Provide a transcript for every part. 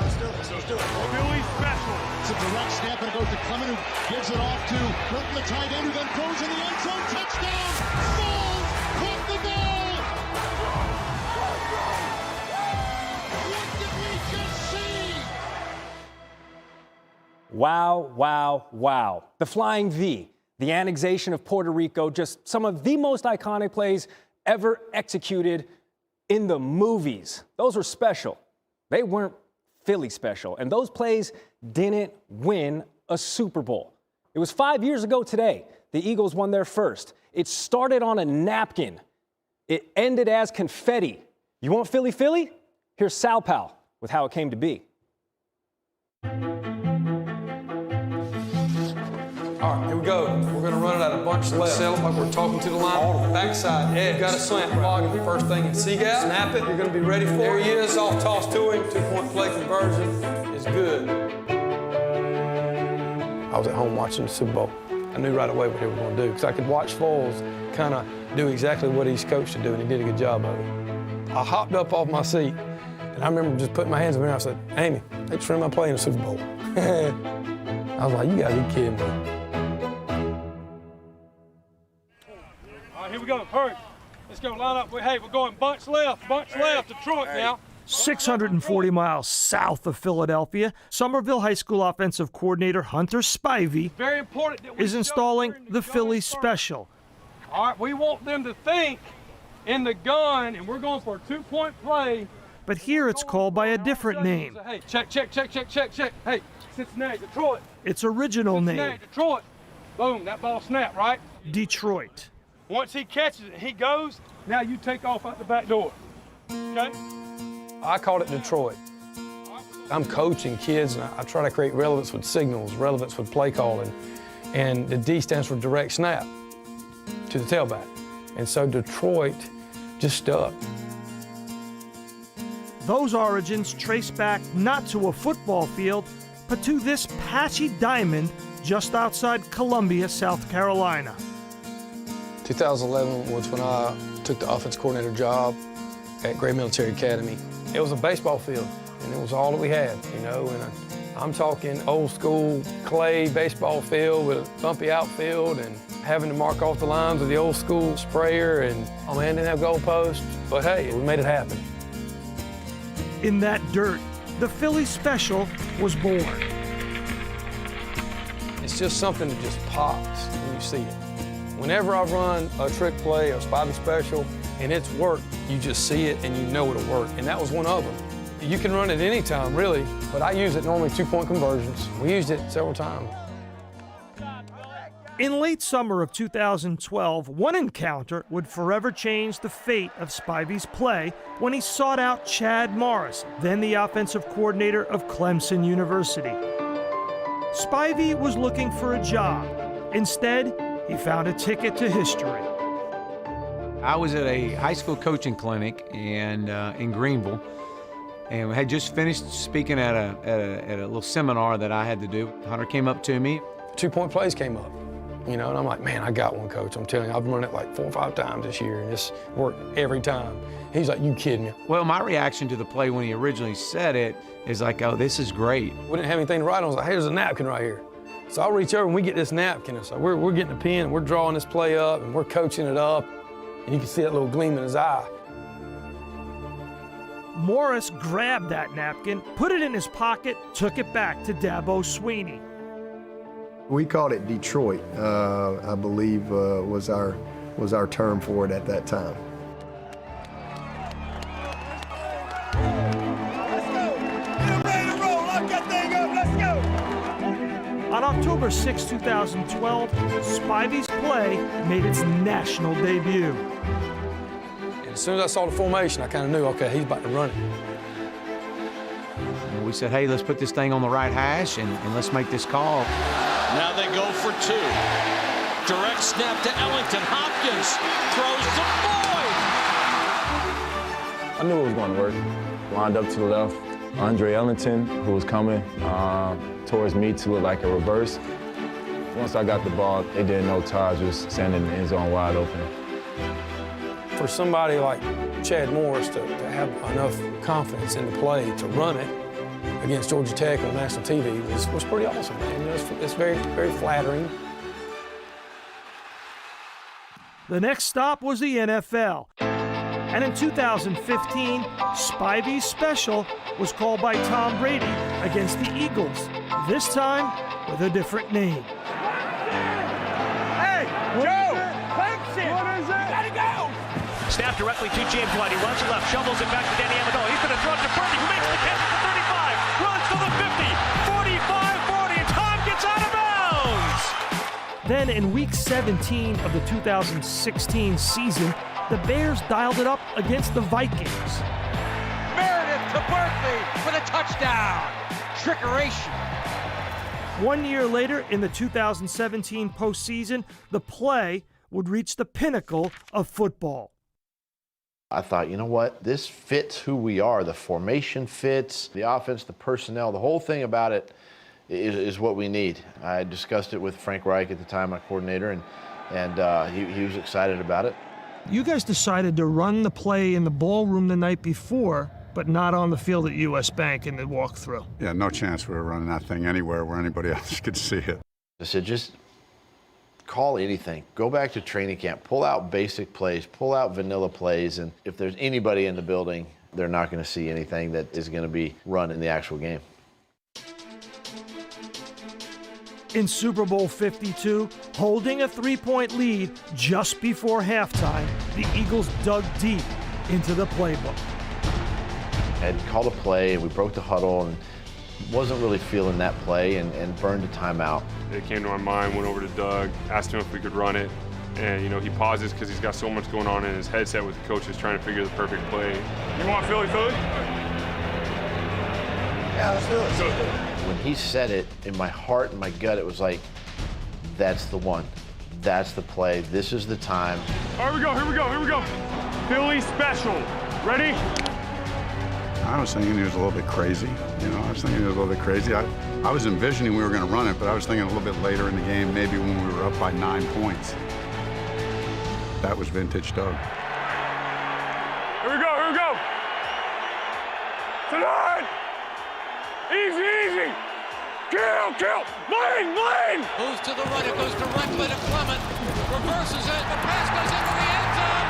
Let's do it. Philly special. It's a direct snap, and it goes to Clement, who gives it off to Burton, the tight end, who then throws in the end zone. Touchdown! Foles caught the ball! What did we just see? Wow, wow, wow. The Flying V, the annexation of Puerto Rico, just some of the most iconic plays ever executed in the movies. Those were special. They weren't Philly special. And those plays didn't win a Super Bowl. It was 5 years ago today. The Eagles won their first. It started on a napkin. It ended as confetti. You want Philly, Philly? Here's Sal Pal with how it came to be. All right, here we go. We're going to run it at a bunch left. Set up like we're talking to the line. Backside edge. Got a slant block. First thing in C-gap. Snap it. You're going to be ready for it. There he is. Off toss to him. 2-point play conversion is good. I was at home watching the Super Bowl. I knew right away what they were going to do because I could watch Foles kind of do exactly what he's coached to do, and he did a good job of it. I hopped up off my seat, and I remember just putting my hands in the air. I said, Amy, next time I play in the Super Bowl. I was like, you got to be kidding me. Here we go, hurry. Let's go, line up. Hey, we're going bunch left, Detroit now. 640 miles south of Philadelphia, Somerville High School offensive coordinator Hunter Spivey Very important that we is installing the Philly special. All right, we want them to think in the gun, and we're going for a 2-point play. But here it's called by a different name. Hey, check. Hey, Cincinnati, Detroit. Its original Cincinnati, name, Detroit. Boom, that ball snapped, right? Detroit. Once he catches it, he goes, now you take off out the back door. Okay? I called it Detroit. I'm coaching kids, and I try to create relevance with signals, relevance with play calling, and the D stands for direct snap to the tailback. And so Detroit just stuck. Those origins trace back not to a football field, but to this patchy diamond just outside Columbia, South Carolina. 2011 was when I took the offense coordinator job at Gray Military Academy. It was a baseball field, and it was all that we had, you know, and I'm talking old school clay baseball field with a bumpy outfield and having to mark off the lines with the old school sprayer, and oh man, didn't have goalposts, but hey, we made it happen. In that dirt, the Philly special was born. It's just something that just pops when you see it. Whenever I run a trick play or Spivey special and it's worked, you just see it and you know it'll work. And that was one of them. You can run it anytime, really, but I use it normally 2-point conversions. We used it several times. In late summer of 2012, one encounter would forever change the fate of Spivey's play when he sought out Chad Morris, then the offensive coordinator of Clemson University. Spivey was looking for a job. Instead, he found a ticket to history. I was at a high school coaching clinic in Greenville, and we had just finished speaking at a little seminar that I had to do. Hunter came up to me. 2-point plays came up, you know, and I'm like, man, I got one, coach. I'm telling you, I've run it like 4 or 5 times this year, and it's worked every time. He's like, you kidding me? Well, my reaction to the play when he originally said it is like, oh, this is great. We didn't have anything to write on. I was like, hey, there's a napkin right here. So I'll reach over and we get this napkin. And so we're getting a pen and we're drawing this play up and we're coaching it up. And you can see that little gleam in his eye. Morris grabbed that napkin, put it in his pocket, took it back to Dabo Sweeney. We called it Detroit, I believe was our term for it at that time. On October 6, 2012, Spivey's play made its national debut. And as soon as I saw the formation, I kind of knew, okay, he's about to run it. And we said, hey, let's put this thing on the right hash and let's make this call. Now they go for 2. Direct snap to Ellington. Hopkins throws to Boyd. I knew it was going to work. Lined up to the left. Andre Ellington, who was coming towards me to look like a reverse. Once I got the ball, they didn't know Todd was standing in the end zone wide open. For somebody like Chad Morris to have enough confidence in the play to run it, against Georgia Tech on national TV was pretty awesome, man. It's very, very flattering. The next stop was the NFL. And in 2015, Spivey's special was called by Tom Brady against the Eagles, this time with a different name. Hey, Joe! Clemson! What is it? Gotta go! Snap directly to James White. He runs left, shovels it back to Danny Amendola. He's going to throw it to Purdy, who makes the catch at the 35, runs to the 50, 45, 40, and Tom gets out of bounds! Then in Week 17 of the 2016 season, the Bears dialed it up against the Vikings. Meredith to Berkeley for the touchdown. Trickeration. 1 year later, in the 2017 postseason, the play would reach the pinnacle of football. I thought, you know what? This fits who we are. The formation fits, the offense, the personnel, the whole thing about it is what we need. I discussed it with Frank Reich at the time, my coordinator, and he was excited about it. You guys decided to run the play in the ballroom the night before, but not on the field at US Bank in the walkthrough. Yeah, no chance we were running that thing anywhere where anybody else could see it. I said, just call anything. Go back to training camp. Pull out basic plays. Pull out vanilla plays. And if there's anybody in the building, they're not going to see anything that is going to be run in the actual game. In Super Bowl 52, holding a 3-point lead just before halftime, the Eagles dug deep into the playbook. I had called a play, and we broke the huddle, and wasn't really feeling that play, and burned a timeout. It came to my mind, went over to Doug, asked him if we could run it, and he pauses because he's got so much going on in his headset with the coaches trying to figure the perfect play. You want Philly? Yeah, let's do it. When he said it, in my heart and my gut, it was like, that's the one. That's the play. This is the time. All right, here we go. Philly special. Ready? I was thinking he was a little bit crazy. I was thinking he was a little bit crazy. I was envisioning we were going to run it, but I was thinking a little bit later in the game, maybe when we were up by 9 points. That was vintage Doug. Here we go. Tonight! Easy! Kill! Lane! Moves to the right, it goes directly to Clement. Reverses it, the pass goes into the end zone.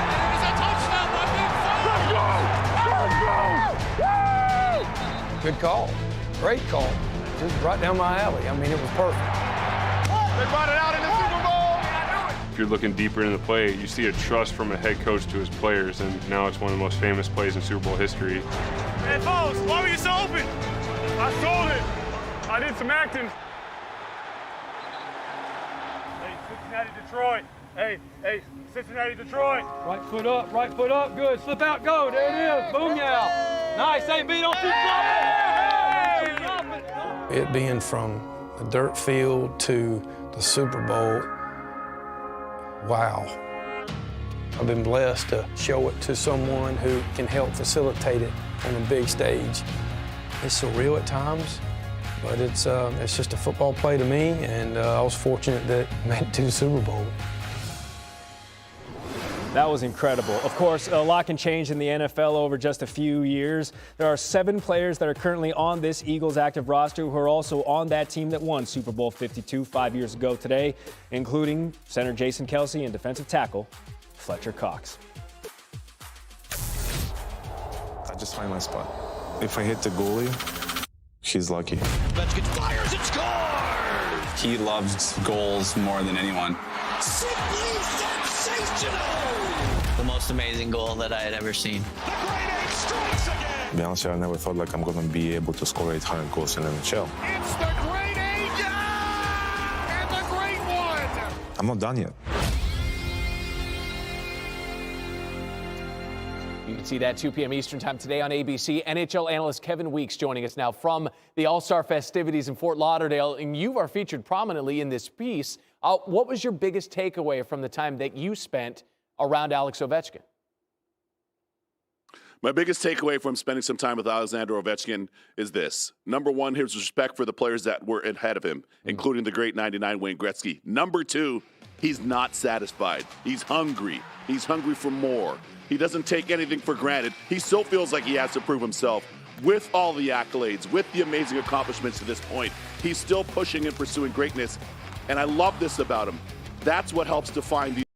And it is a touchdown by Big Fo. Let's go! Good call. Great call. Just right down my alley. I mean, it was perfect. They brought it out in the Super Bowl. If you're looking deeper into the play, you see a trust from a head coach to his players, and now it's one of the most famous plays in Super Bowl history. Hey, Foles, why were you so open? I sold it. I did some acting. Hey, Cincinnati, Detroit. Hey, Cincinnati, Detroit. Right foot up, good. Slip out, go. There it is. Boom, yeah. Nice. Hey, B, don't shoot, drop it. It being from the dirt field to the Super Bowl, wow. I've been blessed to show it to someone who can help facilitate it on a big stage. It's surreal at times, but it's just a football play to me, and I was fortunate that I made it to the Super Bowl. That was incredible. Of course, a lot can change in the NFL over just a few years. There are 7 players that are currently on this Eagles active roster who are also on that team that won Super Bowl 52 5 years ago today, including center Jason Kelce and defensive tackle Fletcher Cox. I just find my spot. If I hit the goalie, he's lucky. Ovechkin fires and scores! He loves goals more than anyone. Simply sensational! The most amazing goal that I had ever seen. The great 8 strikes again! To be honest, I never thought I'm going to be able to score 800 goals in the NHL. It's the great 8, yeah! And the great 1! I'm not done yet. You can see that 2 p.m. Eastern Time today on ABC. NHL analyst Kevin Weeks joining us now from the All-Star festivities in Fort Lauderdale, and you are featured prominently in this piece. What was your biggest takeaway from the time that you spent around Alex Ovechkin? My biggest takeaway from spending some time with Alexander Ovechkin is this. Number 1, his respect for the players that were ahead of him, including the great 99 Wayne Gretzky. Number 2, he's not satisfied. He's hungry. He's hungry for more. He doesn't take anything for granted. He still feels like he has to prove himself with all the accolades, with the amazing accomplishments to this point, he's still pushing and pursuing greatness. And I love this about him. That's what helps define these